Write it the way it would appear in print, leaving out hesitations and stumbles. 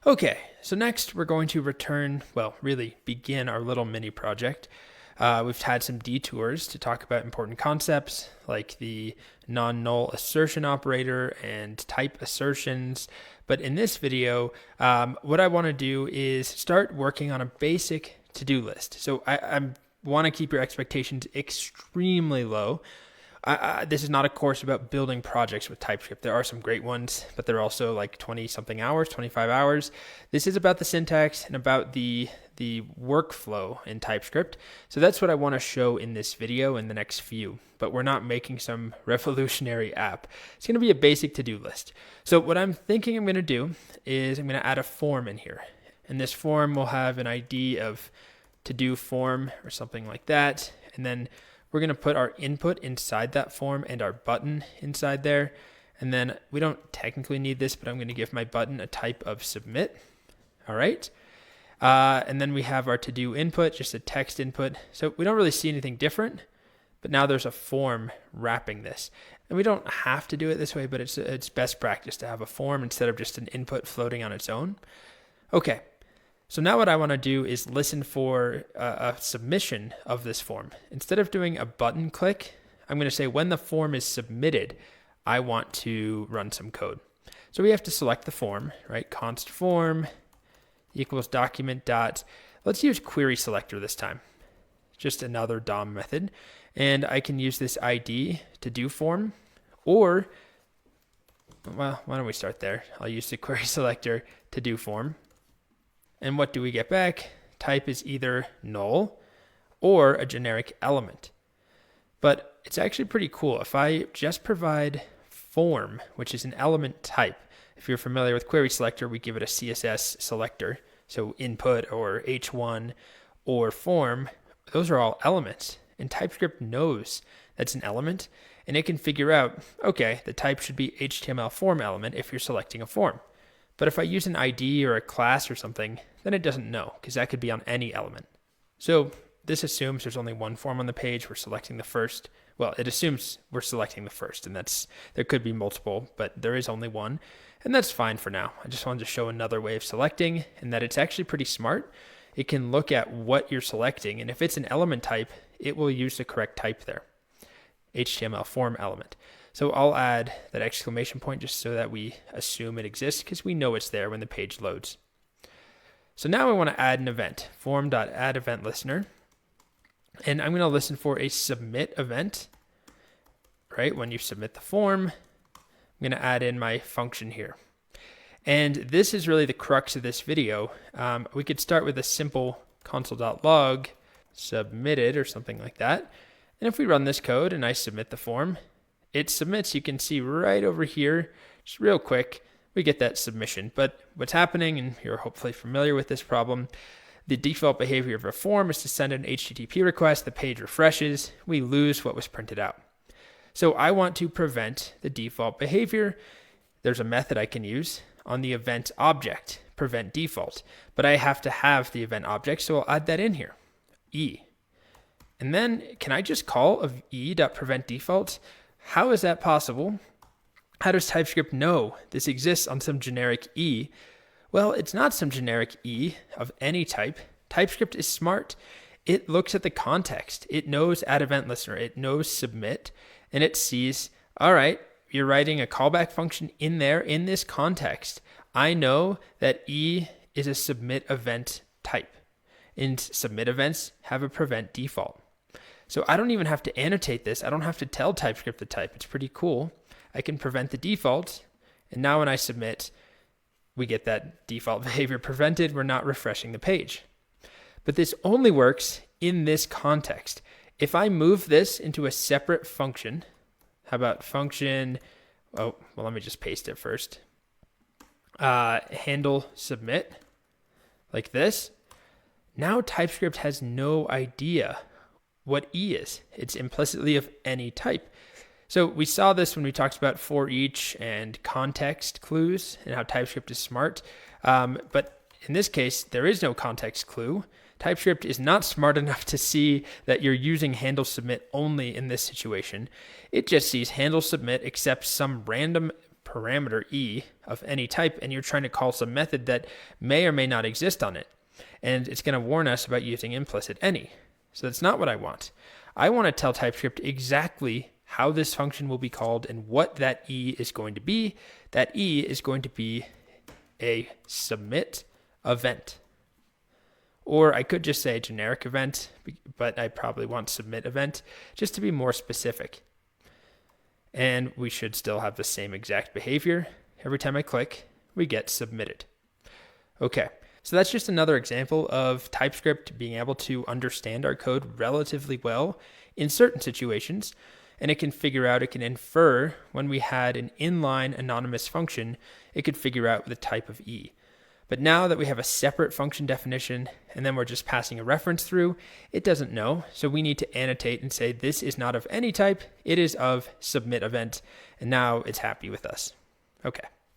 Okay, so next we're going to really begin our little mini project. We've had some detours to talk about important concepts like the non-null assertion operator and type assertions. But in this video, what I want to do is start working on a basic to-do list. So I want to keep your expectations extremely low. This is not a course about building projects with TypeScript. There are some great ones, but they're also like 20 something hours, 25 hours. This is about the syntax and about the workflow in TypeScript. So that's what I want to show in this video in the next few, but we're not making some revolutionary app. It's going to be a basic to-do list. So what I'm thinking I'm going to do is I'm going to add a form in here. And this form will have an ID of to-do form or something like that. And then we're going to put our input inside that form and our button inside there. And then we don't technically need this, but I'm going to give my button a type of submit. All right. And then we have our to-do input, just a text input. So we don't really see anything different, but now there's a form wrapping this. And we don't have to do it this way, but it's best practice to have a form instead of just an input floating on its own. Okay. So now what I want to do is listen for a submission of this form. Instead of doing a button click, I'm going to say when the form is submitted, I want to run some code. So we have to select the form, right? Const form equals document dot. Let's use query selector this time. Just another DOM method. And I can use this ID to do form, or, well, why don't we start there? I'll use the query selector to do form. And what do we get back? Type is either null or a generic element. But it's actually pretty cool. If I just provide form, which is an element type, if you're familiar with query selector, we give it a CSS selector. So input or h1 or form, those are all elements. And TypeScript knows that's an element, and it can figure out, okay, the type should be HTML form element if you're selecting a form. But if I use an ID or a class or something, then it doesn't know, because that could be on any element. So this assumes there's only one form on the page. We're selecting the first. Well, it assumes we're selecting the first, and there could be multiple, but there is only one, and that's fine for now. I just wanted to show another way of selecting, and that it's actually pretty smart. It can look at what you're selecting, and if it's an element type, it will use the correct type there, HTML form element. So I'll add that exclamation point just so that we assume it exists, because we know it's there when the page loads. So now I want to add an event, form.addEventListener. And I'm going to listen for a submit event, right? When you submit the form, I'm going to add in my function here. And this is really the crux of this video. We could start with a simple console.log submitted or something like that. And if we run this code and I submit the form, it submits. You can see right over here, just real quick, we get that submission. But what's happening, and you're hopefully familiar with this problem, the default behavior of a form is to send an HTTP request, the page refreshes, we lose what was printed out. So I want to prevent the default behavior. There's a method I can use on the event object, prevent default, but I have to have the event object, so I'll add that in here, E. And then can I just call of e.preventDefault? How is that possible? How does TypeScript know this exists on some generic E? Well, it's not some generic E of any type. TypeScript is smart. It looks at the context. It knows addEventListener. It knows submit, and it sees, all right, you're writing a callback function in there in this context. I know that E is a submit event type, and submit events have a prevent default. So I don't even have to annotate this. I don't have to tell TypeScript the type. It's pretty cool. I can prevent the default, and now when I submit, we get that default behavior prevented. We're not refreshing the page. But this only works in this context. If I move this into a separate function, how about function, let me just paste it first. Handle submit, like this. Now TypeScript has no idea what E is. It's implicitly of any type. So we saw this when we talked about for each and context clues and how TypeScript is smart. But in this case, there is no context clue. TypeScript is not smart enough to see that you're using handle submit only in this situation. It just sees handle submit accepts some random parameter E of any type, and you're trying to call some method that may or may not exist on it. And it's going to warn us about using implicit any. So that's not what I want. I want to tell TypeScript exactly how this function will be called and what that E is going to be. That E is going to be a submit event. Or I could just say generic event, but I probably want submit event just to be more specific. And we should still have the same exact behavior. Every time I click, we get submitted. Okay, so that's just another example of TypeScript being able to understand our code relatively well in certain situations. And it can infer when we had an inline anonymous function, it could figure out the type of E. But now that we have a separate function definition and then we're just passing a reference through, it doesn't know. So we need to annotate and say this is not of any type, it is of submit event. And now it's happy with us. Okay.